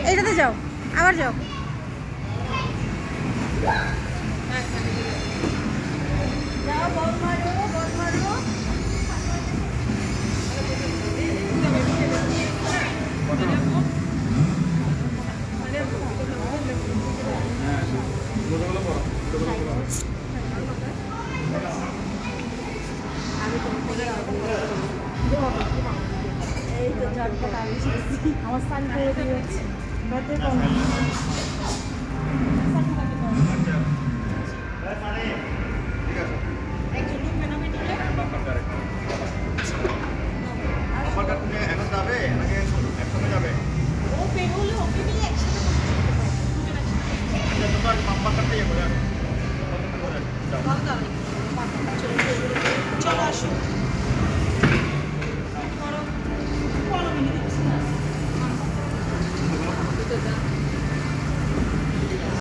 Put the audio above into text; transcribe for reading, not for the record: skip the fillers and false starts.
এইটাতে যাও, আবার যাও। এই তো ঝটপট আমি আমার স্নান করে দিয়েছি।